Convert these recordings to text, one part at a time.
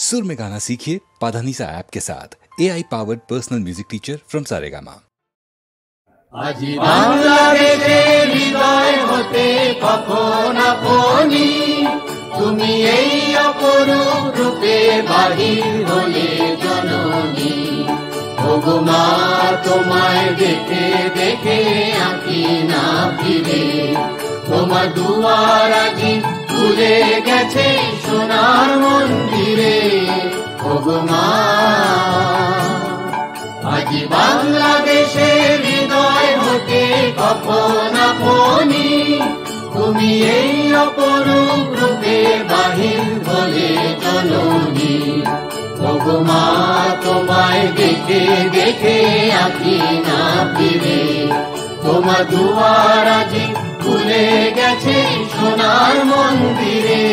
सुर में गाना सीखिए पाधानीसा ऐप के साथ। AI powered personal music teacher from Saregama. আজি বাংলাদেশের হৃদয় হতে কখন আপনি তুমি এই অপরূপ রূপে বাহির হলে জননী। ওগো মা তোমায় দেখে দেখে আঁকি না ফিরে, তোমার দুয়ার আজি খুলে গেছে সোনার মন্দিরে। ওগো মা আজি বাংলাদেশের হৃদয় হতে কখন আপনি তুমি এই অপরূপ রূপে বাহির হলে জননী। ওগো মা তোমায় দেখে দেখে আঁকি না ফিরে, তোমার দুয়ার আজি খুলে গেছে সোনার মন্দিরে।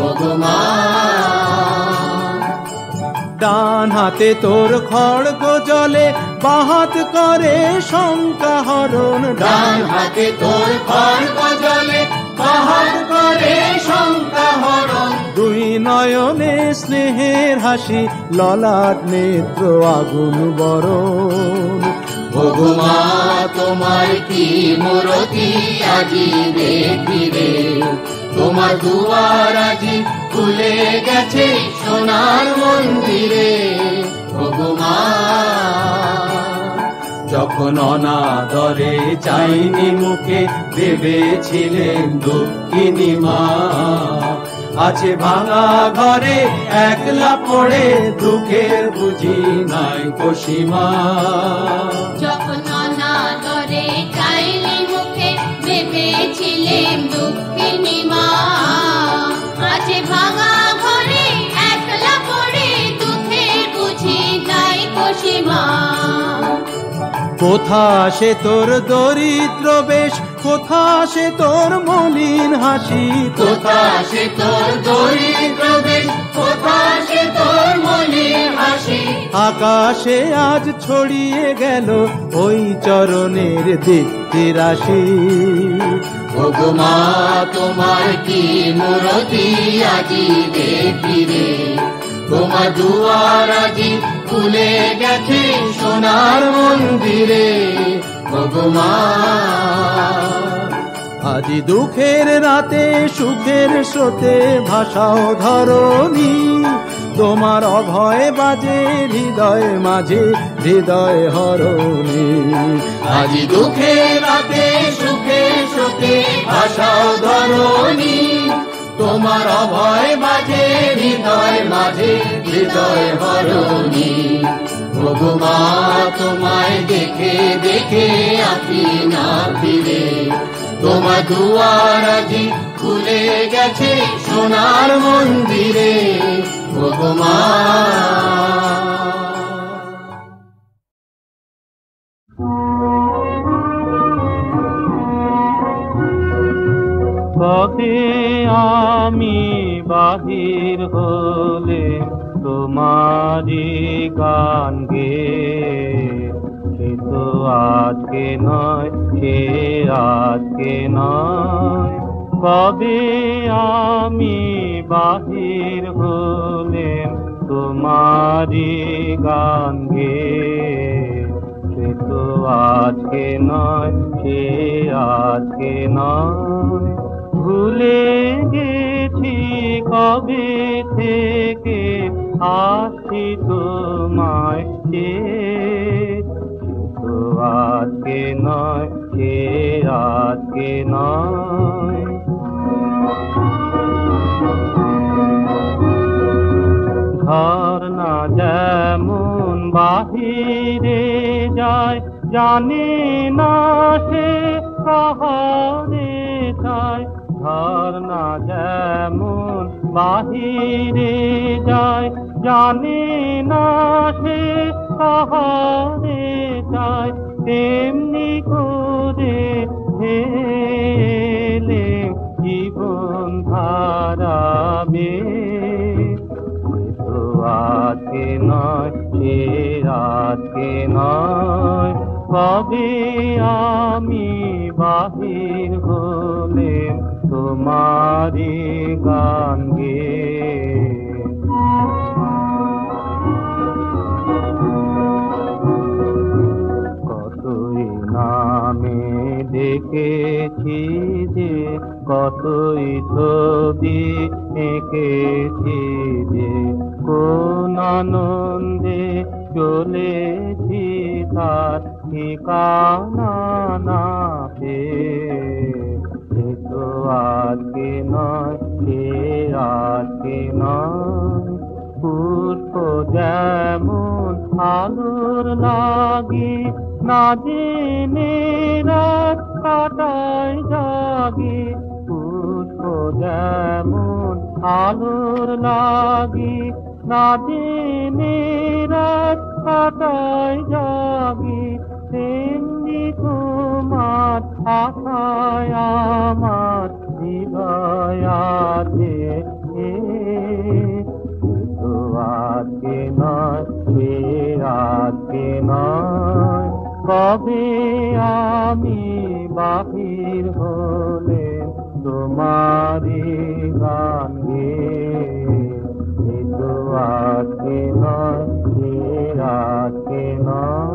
ওগো মা ডান হাতে তোর খড়গ জলে বাহাত করে শঙ্কা হরণ। ডান হাতে তোর খড়গ জলে বাহাত করে শঙ্কা হরণ। দুই নয়নে স্নেহের হাসি ললাট নেত্র আগুন বরণ। ওগো মা তোমায় কি মূরতি আজি দেখি রে, তোমার দুয়ার আজি খুলে গেছে সোনার মন্দিরে। ওগো মা যখন অনাদরে চাইনি মুখে ভেবেছিলেন দুঃখিনী মা, আছে ভাঙা ঘরে একলা পড়ে দুঃখের বুঝি নাই কোসীমা। যখন অনাদরে চাইনি মুখে ভেবেছিলেন দুঃখিনী মা, আছে ভাঙা ঘরে একলা পড়ে দুঃখের বুঝি নাই কোসীমা। কোথা সে তোর দরিদ্র বেশ, কোথা সে তোর মলিন হাসি। কোথা সে তোর দরিদ্র বেশ, কোথা সে তোর মলিন হাসি। আকাশে আজ ছড়িয়ে গেল ওই চরণের দীপ্তি রাশি। ওগো মা তোমার কি মূরতি আজি দেখি রে, তোমার দুয়ার আজি খুলে গেছে সোনার মন্দিরে। ওগো মা আজি দুঃখের রাতে সুখের স্রোতে ভাষাও ধরণী। তোমার অভয় বাজে হৃদয় মাঝে হৃদয় হরণী। আজি দুঃখের রাতে সুখের স্রোতে ভাষাও ধরণী, তোমার অভয় বাজে হৃদয় মাঝে হৃদয় হরণী। ওগো মা তোমায় দেখে দেখে আঁকি না ফিরে, তোমার দুয়ার আজি খুলে গেছে সোনার মন্দিরে। ওগো মা কবে আমি বাহির হলে তোমারি গান গে, সে তো আজকে নয়, সে আজকে নয়। কবে আমি বাহির হলে তোমারি গান গে, সে তো আজকে নয়, সে আজকে নয়। ভুলে গেছি কবে থেকে আসছি তোমায় চেয়ে, তো আজকে নয়, সে আজকে নয়। ঘর না যেমন বাহিরে যায়, জানে না সে কাহারে চায়। ঘর না যেমন বাহিরে যায়, জানে না সে কাহারে চায়। তেমনি করে হেলে জীবন ধারাবে, তো আজকে নয়, সে আজকে নয়। কবে আমি বাহির হলেম তোমারি গান গে। কতই ছবি এঁকেছি যে কোন আনন্দে চলেছি তার ঠিকানা না পেয়ে তো আজকে নয় সে আজকে নয় পুষ্প যেমন আলোর লাগি না জেনে রাত কাটায় জাগি পুষ্প যেমন আলোর লাগি না জেনে রাত কাটায় জাগি তেমনি তোমার আশায় আমার হৃদয় আছে আজকে নয় সে আজকে নয় কবে আমি বাহির হলে তোমারি গান গেয়ে তো আজকে নয় সে আজকে নয়।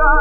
Oh,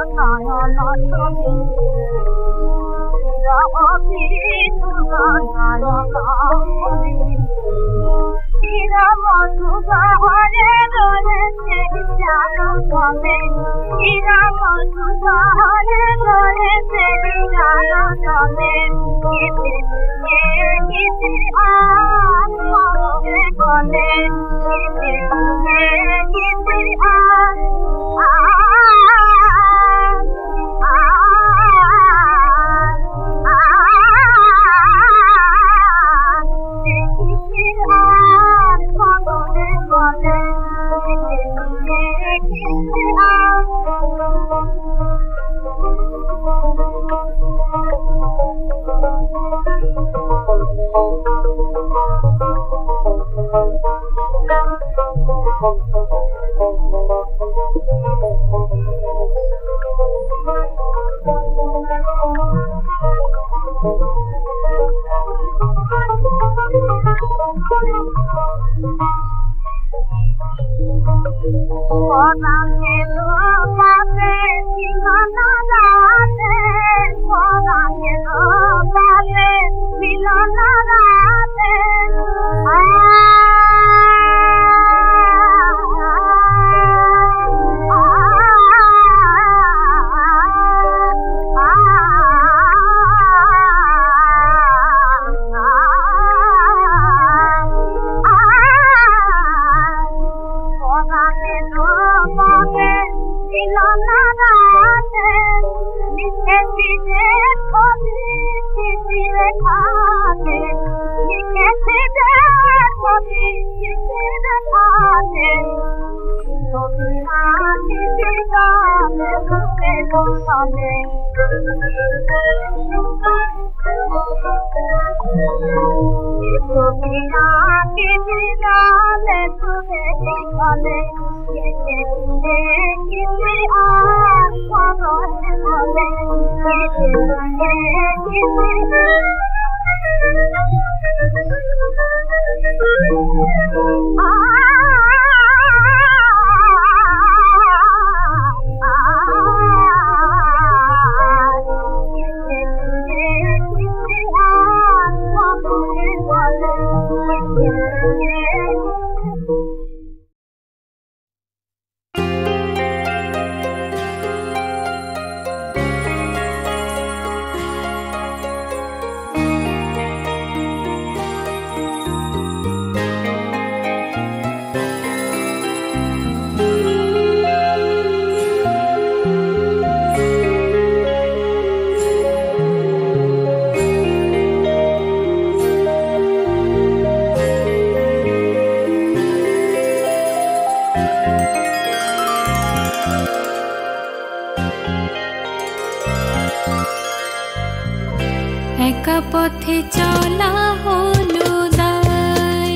একা পথে চলা হলো দায়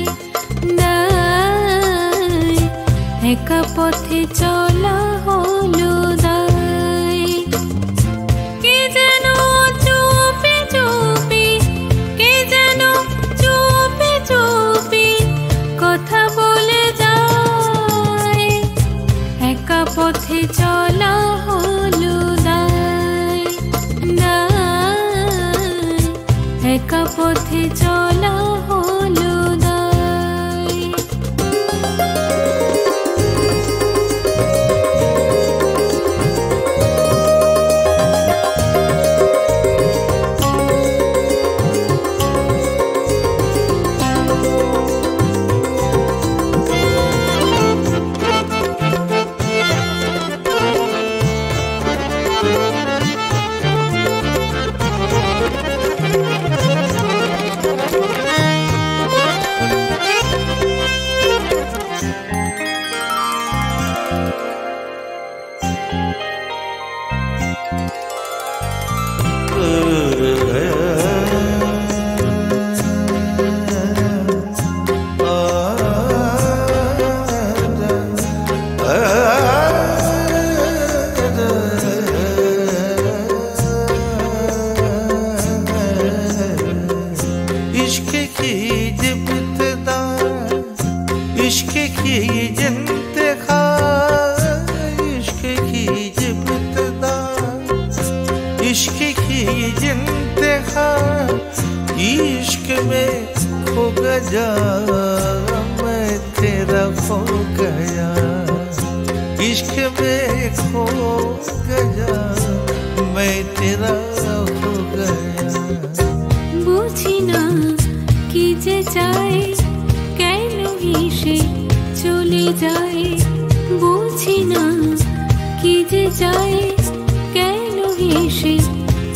দায়, একা পথে চলা হলো দায়। কে যেন চুপি চুপি, কে যেন চুপি চুপি কথা বলে যায়। একা পথে চলা হলো দায় দায়, একা পথে চলা হলো দায়। इश्क की जब इब्तिदा इश्क में खो गया मैं तेरा खो गया, इश्क में खो गया मैं तेरा हो गया। বুঝি না কি যে চাই কেন এসে চলে যায়, বুঝি না কি যে চাই কেন এসে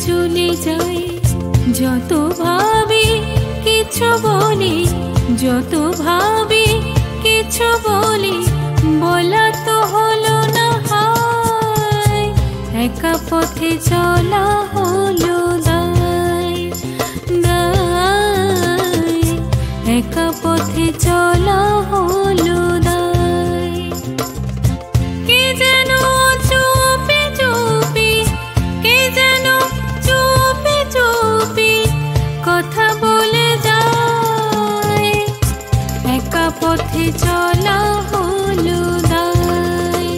চলে যায়। যত ভাবি কিছু বলি, যত ভাবি কিছু বলি, বলা তো হলো না হায়, একা পথে চলা হলো দায় দায়, একা পথে চলা হলো দায়। কে যেন চুপি চুপি, কে যেন চুপি চুপি কথা বলে যায়, একা পথে চলা হলো দায়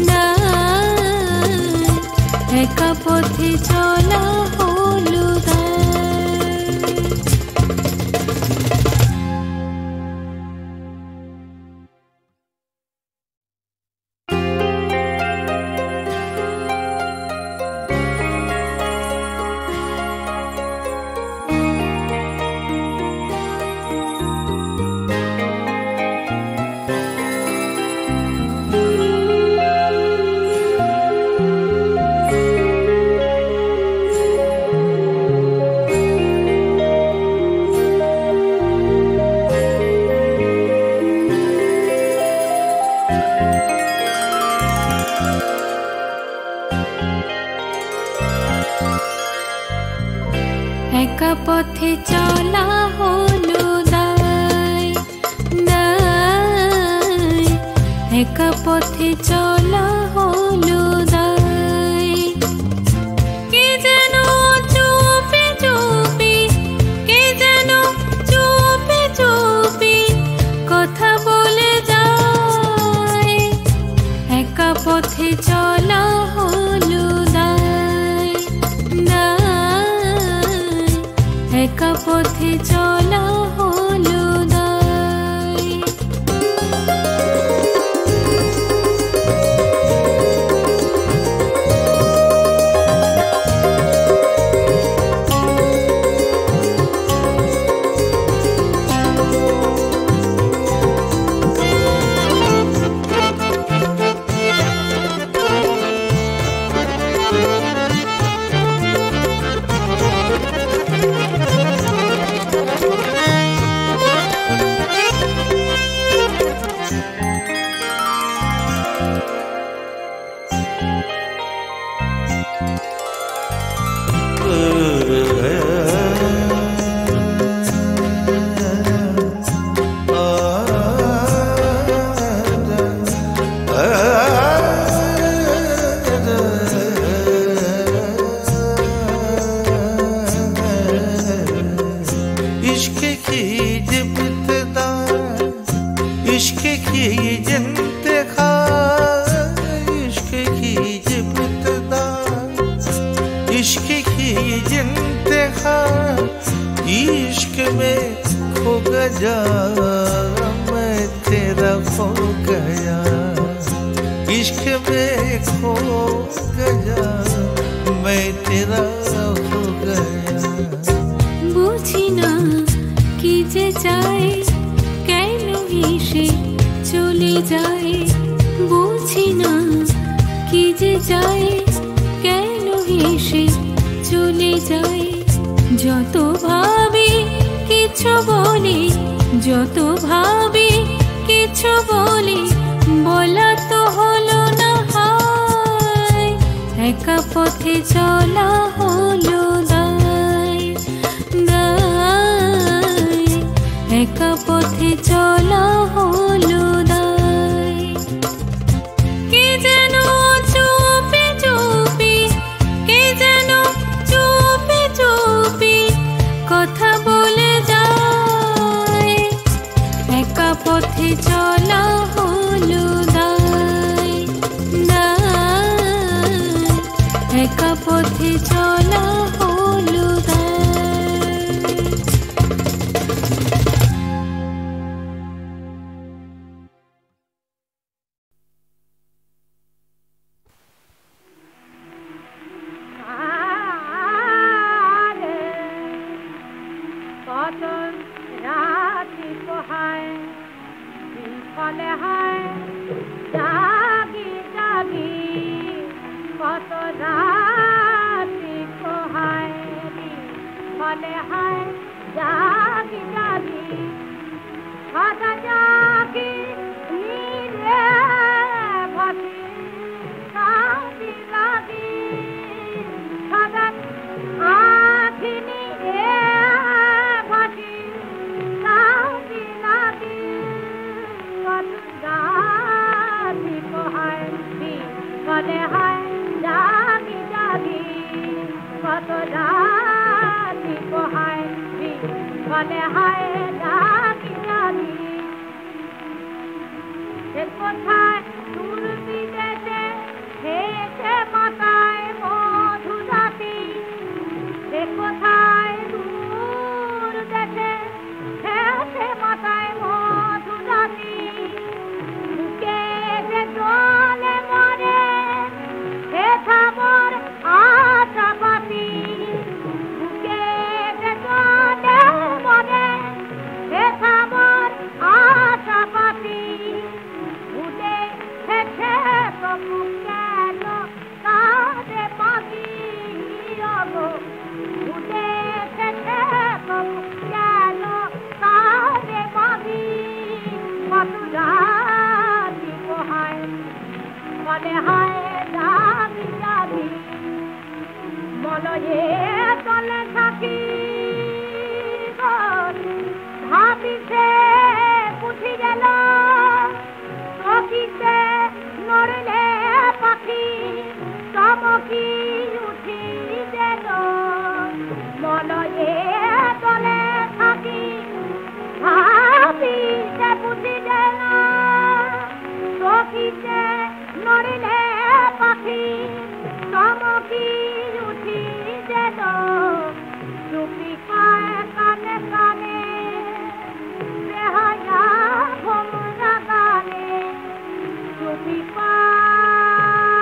দায়, একা পথে চলা হলো দায়। একা পথে চলা হলো দায় দায়, একা পথে চলা হলো দায়। কে যেন চুপি চুপি, কে যেন চুপি চুপি কথা বলে যায়, একা পথে চলা হলো দায় দায়, একা পথে চলা হলো দায়। इश्क की इब्तिदा, इश्क की इंतहा, इश्क की इब्तिदा, इश्क की इंतहा, इश्क में खो गया मैं तेरा खो गया, इश्क में खो गया मैं तेरा हो गया। বুঝি না কি যে চাই কেন এসে চলে যায়, বুঝি না কি যে চাই কেন এসে চলে যায়। যত ভাবি কিছু বলি, যত ভাবি কিছু বলি, বলা তো হলো না হায়, একা পথে চলা হলো দায় দায়, একা পথে চলা হলো দায়। কে যেন চুপি চুপি, কে যেন চুপি চুপি কথা বলে যায়, একা পথে চলা হলো দায় দায়, একা পথে চলা হলো দায়। কত রাতি পোহায় বিফলে হয় জাগি জাগি কত রাতি পোহায় বিফলে হয় জাগি জাগি সাদা জাগি নীরে ভাসি সাদি লাগি সাদা আখি নীরে ভাসি সাদি লাগি কত জাগি পোহায় বিফলে হয় জাগি জাগি কত রাতি পোহায় বিফলে হয় জাগি জাগি সে কোথায় দূর বিদেশে হেসে মাতায় মধু জাতি সে কোথায় দূর দেশে হেসে মাতায় মধু জাতি বুকে যে জলে মরে সে খাবার আশা পাতি বুকে যে জলে মরে সে খাবার আশা পাতি উঠে হেসে তবু কেন কাঁদে পাখি অগো উঠে হেসে তবু কেন কাঁদে পাখি কত রাতি পোহায় ফলে হয় জাগি জাগি মলয়ে তলে থাকি ভাবিছে পুঠি গেল চকিতে নড়লে পাখি চমকি উঠি গেল মলয়ে তলে থাকি ভাবিছে পুঠি গেল চকিতে নড়লে পাখি চমকি উঠি গেল চুপি পায় কানে কানে বেহায়া ভোমরা গানে চুপি পায়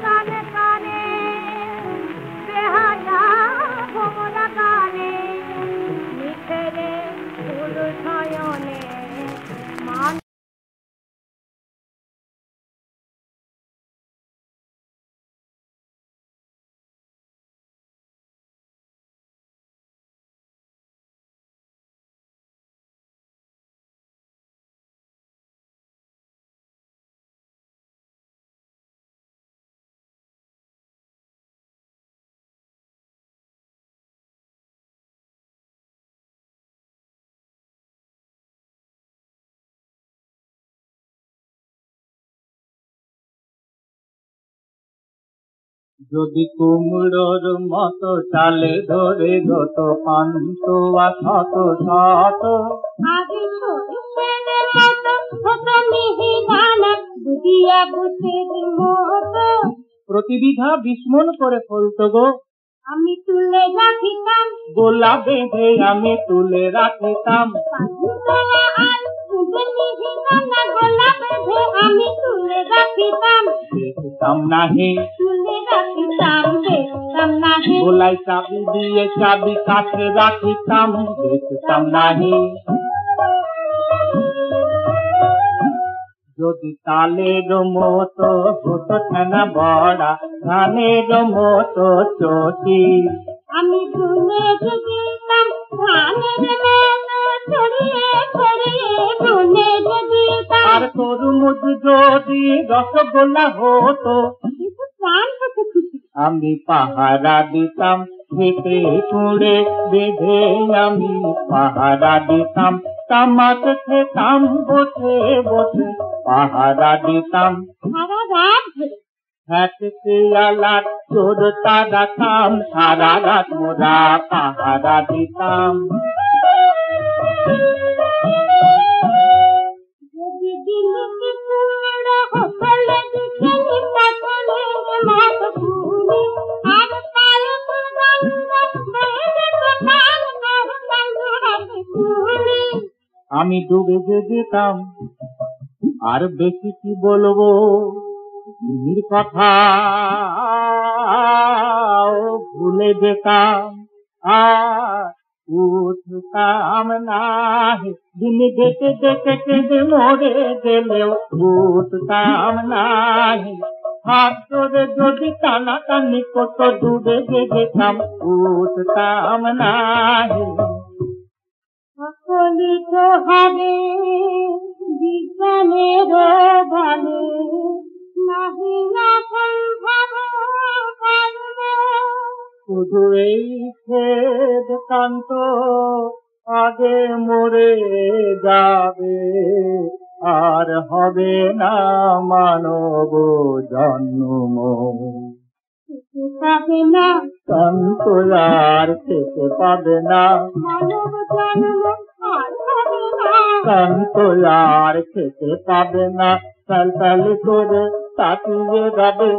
কানে কানে বেহায়া ভোমরা গানে নিখেরে ফুল নয়নে মান যদি কুমড়োর মতো চালে ধরে যত পান্তুয়া শত শত আগে সরষের মতো হত মিহি দানা দুধিয়া বুঝের মতো প্রতি বিঘা 20 মণ করে ফলতো গো। আমি তুলে রাখিতাম গোলা বেঁধে আমি তুলে রাখিতাম পাঁচতলা আর দুধের মিহি দানা গোলা বেঁধে আমি তুলে রাখিতাম দেখতাম নাহি তুলে রাখিতাম দেখতাম নাহি গোলায় চাবি দিয়ে চাবি কাছে রাখিতাম দেখতাম নাহি। যদি তালের মতো হতো ঠেনা বড়া ধানের মতো চটি আমি ধুনে দিতাম ধানের মতো ছড়িয়ে ছড়িয়ে ধুনে দিতাম আর তরমুজ যদি রসগোল্লা হতো প্রাণ হতো খুশি আমি পাহারা দিতাম খেতে ছুঁড়ে বেঁধে আমি পাহারা দিতাম তামাক খেতাম বসে বসে পাহারা দিতাম সারা রাত ধরে হ্যাঁ চোর তাড়াতাম সারা রাত মোরা পাহারা দিতাম। যদি দিল্লিতে পুরো হলে দেখে তাহলে মাত পুরি আর কাল পুরি আমি ডুবে যেতাম আর বেশি কি বলবো দিদির কথা ভুলে যেতাম আর উঠতাম না দিন দেখে দেখে কেঁদে মরে গেলেও উঠতাম না হাত ধরে যদি টানাটানি কত দূরে যেতাম উঠতাম না সকলিত হারে বিজ্ঞানের ভালে নাহি না শুধু এই খেদ কান্ত আগে মরে যাবে আর হবে না মানব জন্ম পাবে না কান্ত আর খেতে পাবে না মানব জন্ম আর হবে না কান্ত আর খেতে পাবে না তাল তাল করে তাকিয়ে যাবে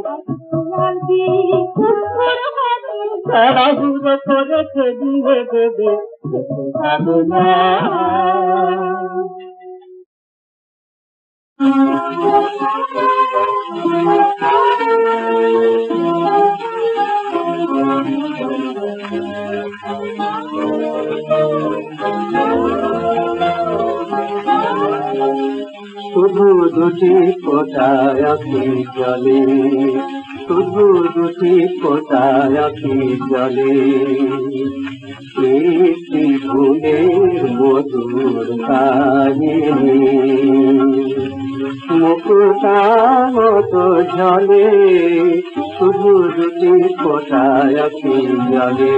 তাড়াহুড়ো করে খেদিয়ে দেবে খেতে পাবে না শুধু দুটি ফোঁটায় আঁখি জলে শুধু দুটি ফোঁটায় আঁখি জলে একটি ভুলের মধুর কাহিনী মুকুতার মতো ঝলে শুধু দুটি ফোঁটায় আঁখি জলে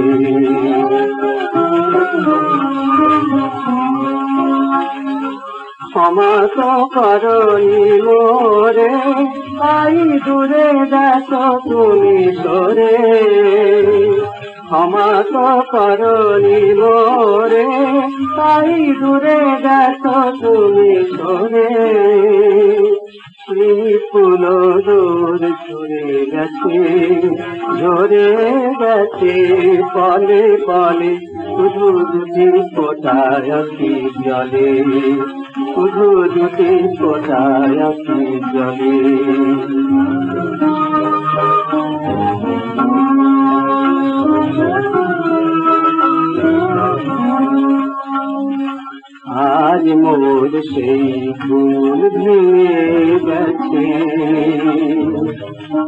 ক্ষমাত করনি মোরে তাই দূরে দেখো তুমি সরে ক্ষমাত করনি মোরে তাই দূরে দেখো তুমি সরে ফুল দূর ঝরে গেছে পলে পলে শুধু দুটি ফোঁটায় আঁখি জলে শুধু দুটি ফোঁটায় আঁখি জলে আজ মোর সেই ফুল ভেঙে গেছে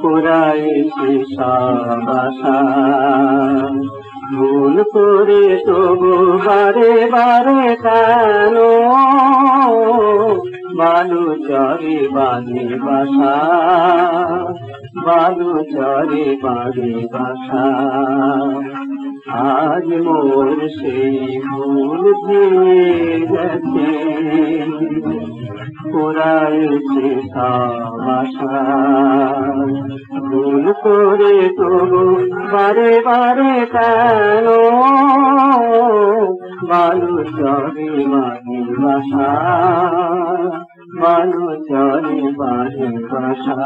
পুরাইছে সব আশা ভুল করে তবু বারে বারে কেন বালু চরে বাঁধে বাসা বালু চরে বাঁধে বাসা আজ মোর সেই ভুল ভেঙে গেছে পুরাইছে সব আশা ভুল করে তবু বারে বারে কেন বালু চরে বাঁধে বাসা বালু চরে বাঁধে বাসা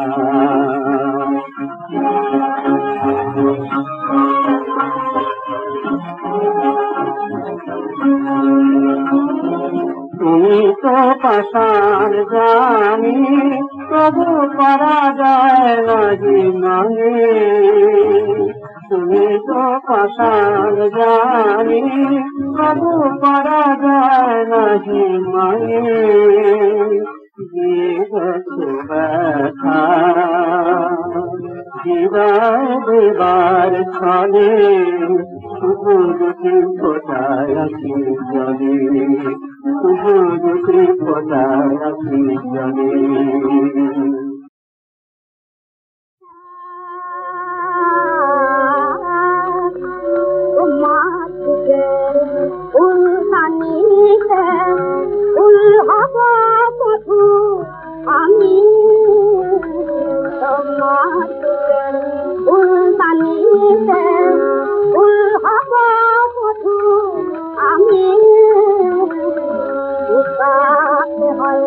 তুমি তো পাষাণ জানি তবু করা যায় নাহি মানে তুমি তো পাষাণ জানি তবু করা যায় নাহি মানে দিয়ে গেছে ব্যথা হৃদয় দেবার ছলে শুধু দুটি ফোঁটায় আঁখি জলে শুধু দুটি ফোঁটায় আঁখি জলে আমি তোমার উল্টানিতে উল হব মধু আমি উপাতে হয়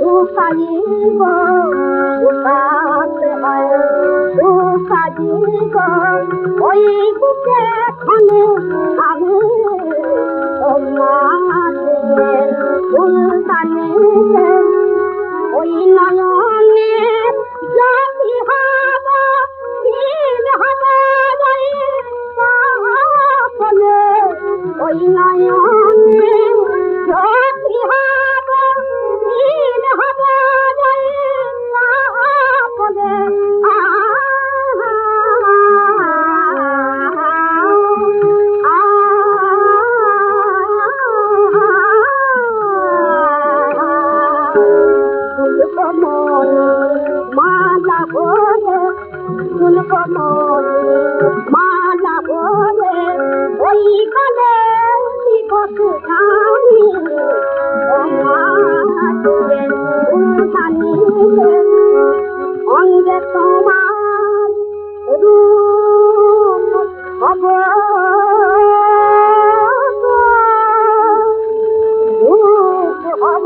উপাইব উপাতে হয় উপাইব ওই বুকে খানে আমি তোমার উল্টানিতে ওই নয়নে জাতি হব দিন হব ওই নয় ভরে ফুল কমলে মালা ভরে ওই কালে দিবস জানি অঙ্গে তোমার রূপ হব রূপ হব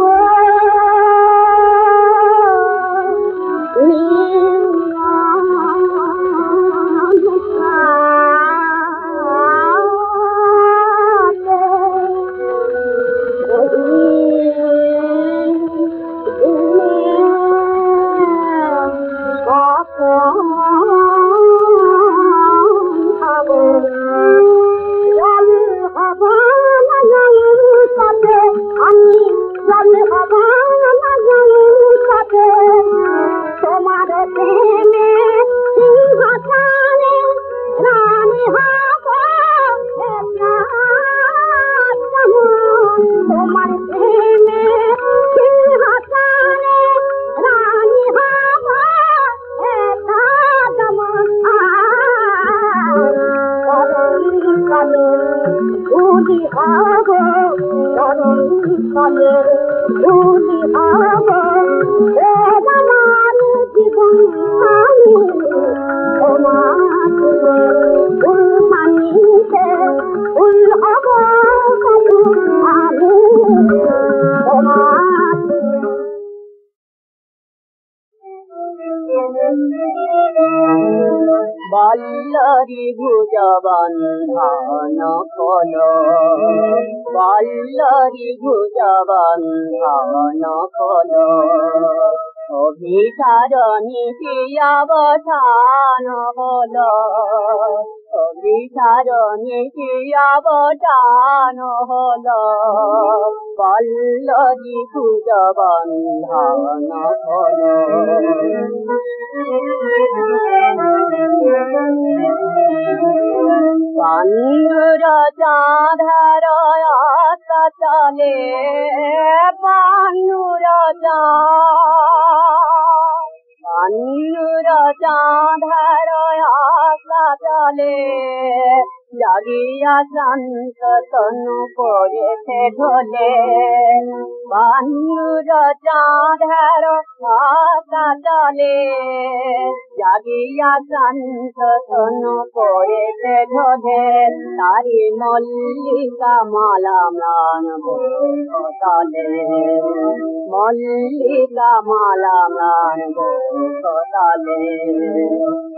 তোমার প্রেমে সিংহাসনে রানী হব তোমার প্রেমে সিংহাসনে রানী হব ভুলি হব চরণ তলে ভুলি হব আমার জীবন আমি তোমার ফুল মানিতে ফুল হব আমি তোমার বাল্লারি ভুজ বন্ধন কল বাল্লারি ভুজ বন্ধন কল অভিসারণী অবসান হল অভিসারণী অবসান হল বাল্লারি ভুজ বন্ধন কল পান্ডুর চাঁধার আশা চলে পান্ডুর পান্ডুর চাঁধার আশা চলে জাগিয়া শান্ত তনু করেছে ঢলে পান্ডুর চাঁধার আশা চলে জাগিয়া শান্ত তনু করেছে ঢলে তারি মল্লিকা মালা ম্লান বলে মল্লিকা মালা ম্লান বলে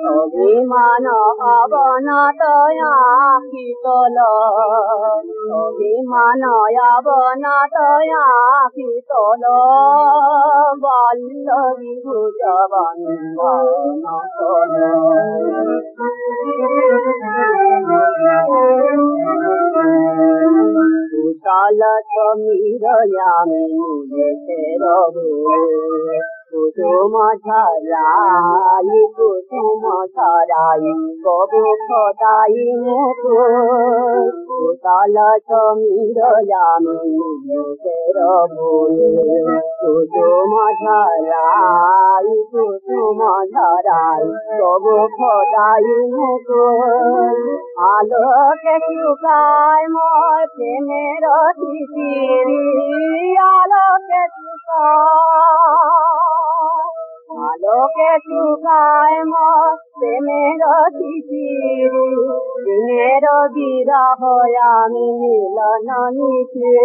অভিমান অবনত শীতল অভিমান অবনত শীতল বল্লভী ভুজ বন্ধন কল কুশল সমীর যামিনী রঘু কুসুম ছড়াই কুসুম ছড়াই কবু ফটাই মুকুট কুশল সমীর যামিনী রঘু কুসুম ছড়াই কুসুম ছড়াই কবু ফটাই মুকুট আলোকে শুকায় মোর প্রেমের শিশিরি আলোকে আলোকে শুকায় মোর প্রেমের শিশিরি দিনের বিরহ আমি মিলন নিশে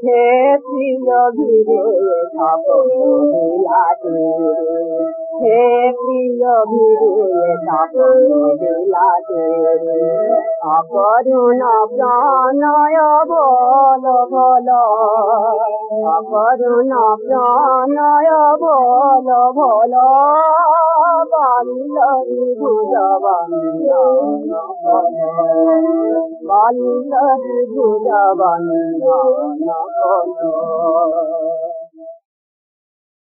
হে প্রিয় বিরহে বিলাসী হে প্রিয় বিরহে বিলাসী অকরুণ প্রাণয় বল বল অকরুণ প্রাণয় বল বল বাল্লরী ভুজ বন্ধন বাল্লরী ভুজ বন্ধন